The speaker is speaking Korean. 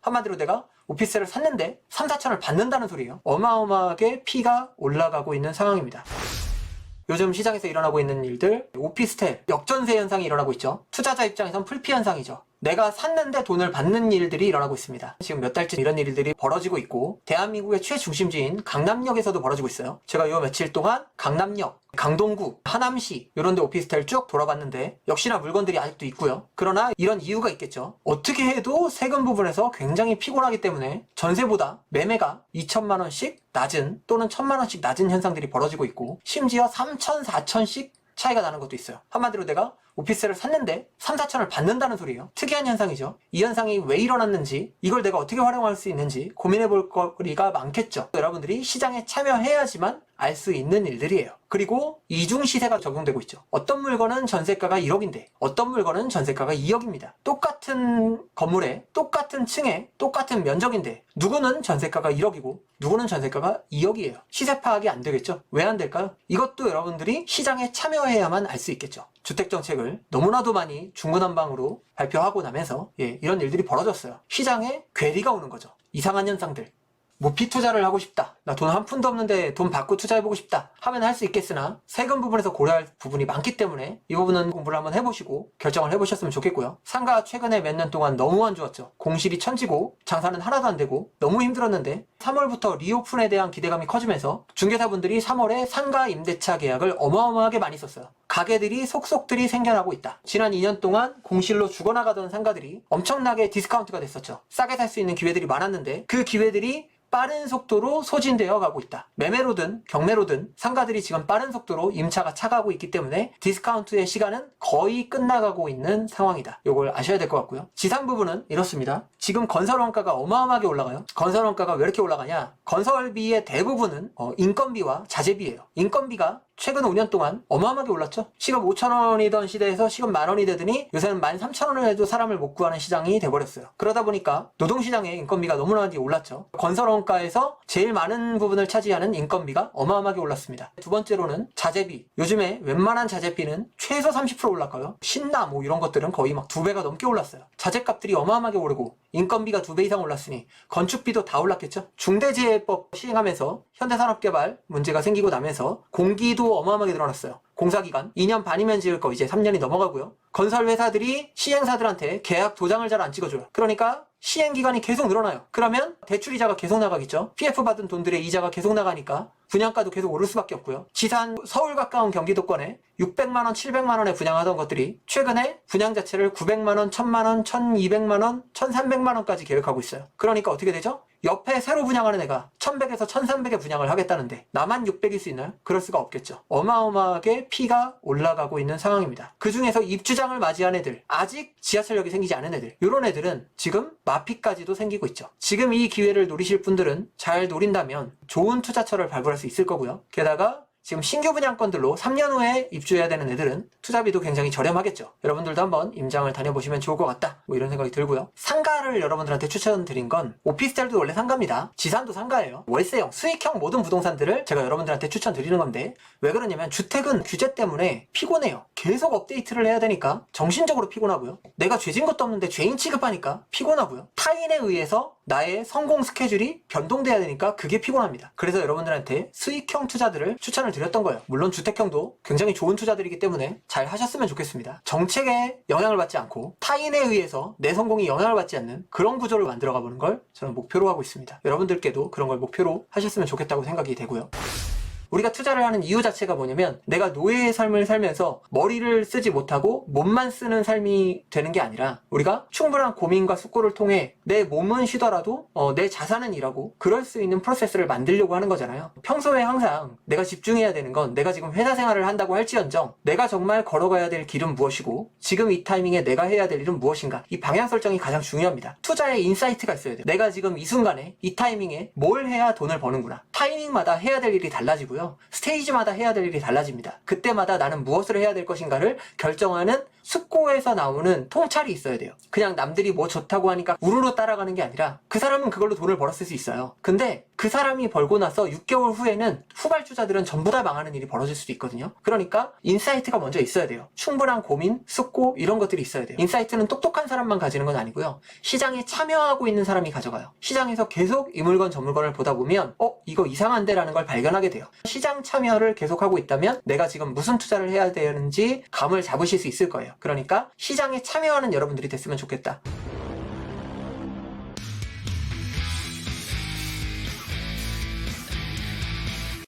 한마디로 내가 오피스텔을 샀는데 3, 4천을 받는다는 소리예요. 어마어마하게 피가 올라가고 있는 상황입니다. 요즘 시장에서 일어나고 있는 일들, 오피스텔 역전세 현상이 일어나고 있죠. 투자자 입장에선 풀피 현상이죠. 내가 샀는데 돈을 받는 일들이 일어나고 있습니다. 지금 몇 달째 이런 일들이 벌어지고 있고, 대한민국의 최중심지인 강남역에서도 벌어지고 있어요. 제가 요 며칠 동안 강남역, 강동구, 하남시 이런 데 오피스텔 쭉 돌아봤는데 역시나 물건들이 아직도 있고요. 그러나 이런 이유가 있겠죠. 어떻게 해도 세금 부분에서 굉장히 피곤하기 때문에 전세보다 매매가 2천만 원씩 낮은 또는 1천만 원씩 낮은 현상들이 벌어지고 있고, 심지어 3천, 4천씩 차이가 나는 것도 있어요. 한마디로 내가 오피스텔을 샀는데 3, 4천을 받는다는 소리예요. 특이한 현상이죠. 이 현상이 왜 일어났는지, 이걸 내가 어떻게 활용할 수 있는지 고민해 볼 거리가 많겠죠. 여러분들이 시장에 참여해야지만 알 수 있는 일들이에요. 그리고 이중 시세가 적용되고 있죠. 어떤 물건은 전세가가 1억인데 어떤 물건은 전세가가 2억입니다. 똑같은 건물에 똑같은 층에 똑같은 면적인데 누구는 전세가가 1억이고 누구는 전세가가 2억이에요. 시세 파악이 안 되겠죠? 왜 안 될까요? 이것도 여러분들이 시장에 참여해야만 알 수 있겠죠. 주택정책을 너무나도 많이 중구난방으로 발표하고 나면서 이런 일들이 벌어졌어요. 시장에 괴리가 오는 거죠. 이상한 현상들. 무피 투자를 하고 싶다, 나 돈 한 푼도 없는데 돈 받고 투자해보고 싶다 하면 할 수 있겠으나 세금 부분에서 고려할 부분이 많기 때문에 이 부분은 공부를 한번 해보시고 결정을 해보셨으면 좋겠고요. 상가가 최근에 몇 년 동안 너무 안 좋았죠. 공실이 천지고 장사는 하나도 안 되고 너무 힘들었는데 3월부터 리오픈에 대한 기대감이 커지면서 중개사분들이 3월에 상가 임대차 계약을 어마어마하게 많이 썼어요. 가게들이 속속들이 생겨나고 있다. 지난 2년 동안 공실로 죽어나가던 상가들이 엄청나게 디스카운트가 됐었죠. 싸게 살 수 있는 기회들이 많았는데 그 기회들이 빠른 속도로 소진되어 가고 있다. 매매로든 경매로든 상가들이 지금 빠른 속도로 임차가 차가고 있기 때문에 디스카운트의 시간은 거의 끝나가고 있는 상황이다. 이걸 아셔야 될 것 같고요. 지상 부분은 이렇습니다. 지금 건설 원가가 어마어마하게 올라가요. 건설 원가가 왜 이렇게 올라가냐? 건설비의 대부분은 인건비와 자재비예요. 인건비가 최근 5년 동안 어마어마하게 올랐죠. 시급 5,000원이던 시대에서 시급 만원이 되더니 요새는 13,000원을 해도 사람을 못 구하는 시장이 돼버렸어요. 그러다 보니까 노동시장의 인건비가 너무나 많이 올랐죠. 건설 원가에서 제일 많은 부분을 차지하는 인건비가 어마어마하게 올랐습니다. 두 번째로는 자재비. 요즘에 웬만한 자재비는 최소 30% 올랐고요. 신나 뭐 이런 것들은 거의 막 2배가 넘게 올랐어요. 자재값들이 어마어마하게 오르고 인건비가 2배 이상 올랐으니 건축비도 다 올랐겠죠. 중대재해법 시행하면서 현대산업개발 문제가 생기고 나면서 공기도 어마어마하게 늘어났어요. 공사기간 2년 반이면 지을 거 이제 3년이 넘어가고요. 건설회사들이 시행사들한테 계약 도장을 잘 안 찍어줘요. 그러니까 시행기간이 계속 늘어나요. 그러면 대출이자가 계속 나가겠죠. PF 받은 돈들의 이자가 계속 나가니까 분양가도 계속 오를 수밖에 없고요. 지산 서울 가까운 경기도권에 600만원, 700만원에 분양하던 것들이 최근에 분양 자체를 900만원, 1000만원, 1200만원, 1300만원까지 계획하고 있어요. 그러니까 어떻게 되죠? 옆에 새로 분양하는 애가 1100에서 1300에 분양을 하겠다는데 나만 600일 수 있나요? 그럴 수가 없겠죠. 어마어마하게 피가 올라가고 있는 상황입니다. 그 중에서 입주장을 맞이한 애들, 아직 지하철역이 생기지 않은 애들, 이런 애들은 지금 마피까지도 생기고 있죠. 지금 이 기회를 노리실 분들은 잘 노린다면 좋은 투자처를 발굴할 수 있을 거고요. 게다가 지금 신규 분양권들로 3년 후에 입주해야 되는 애들은 투자비도 굉장히 저렴하겠죠. 여러분들도 한번 임장을 다녀보시면 좋을 것 같다, 뭐 이런 생각이 들고요. 상가를 여러분들한테 추천드린 건 오피스텔도 원래 상가입니다. 지산도 상가예요. 월세형, 수익형 모든 부동산들을 제가 여러분들한테 추천드리는 건데, 왜 그러냐면 주택은 규제 때문에 피곤해요. 계속 업데이트를 해야 되니까 정신적으로 피곤하고요. 내가 죄진 것도 없는데 죄인 취급하니까 피곤하고요. 타인에 의해서 나의 성공 스케줄이 변동돼야 되니까 그게 피곤합니다. 그래서 여러분들한테 수익형 투자들을 추천을 드렸던 거예요. 물론 주택형도 굉장히 좋은 투자들이기 때문에 잘 하셨으면 좋겠습니다. 정책에 영향을 받지 않고 타인에 의해서 내 성공이 영향을 받지 않는 그런 구조를 만들어가 보는 걸 저는 목표로 하고 있습니다. 여러분들께도 그런 걸 목표로 하셨으면 좋겠다고 생각이 되고요. 우리가 투자를 하는 이유 자체가 뭐냐면 내가 노예의 삶을 살면서 머리를 쓰지 못하고 몸만 쓰는 삶이 되는 게 아니라 우리가 충분한 고민과 숙고를 통해 내 몸은 쉬더라도 내 자산은 일하고 그럴 수 있는 프로세스를 만들려고 하는 거잖아요. 평소에 항상 내가 집중해야 되는 건 내가 지금 회사 생활을 한다고 할지언정 내가 정말 걸어가야 될 길은 무엇이고 지금 이 타이밍에 내가 해야 될 일은 무엇인가, 이 방향 설정이 가장 중요합니다. 투자에 인사이트가 있어야 돼요. 내가 지금 이 순간에 이 타이밍에 뭘 해야 돈을 버는구나. 타이밍마다 해야 될 일이 달라지고요. 스테이지마다 해야 될 일이 달라집니다. 그때마다 나는 무엇을 해야 될 것인가를 결정하는 숙고에서 나오는 통찰이 있어야 돼요. 그냥 남들이 뭐 좋다고 하니까 우르르 따라가는 게 아니라 그 사람은 그걸로 돈을 벌었을 수 있어요. 근데 그 사람이 벌고 나서 6개월 후에는 후발주자들은 전부 다 망하는 일이 벌어질 수도 있거든요. 그러니까 인사이트가 먼저 있어야 돼요. 충분한 고민, 숙고 이런 것들이 있어야 돼요. 인사이트는 똑똑한 사람만 가지는 건 아니고요. 시장에 참여하고 있는 사람이 가져가요. 시장에서 계속 이 물건 저 물건을 보다 보면 이거 이상한데 라는 걸 발견하게 돼요. 시장 참여를 계속하고 있다면 내가 지금 무슨 투자를 해야 되는지 감을 잡으실 수 있을 거예요. 그러니까 시장에 참여하는 여러분들이 됐으면 좋겠다.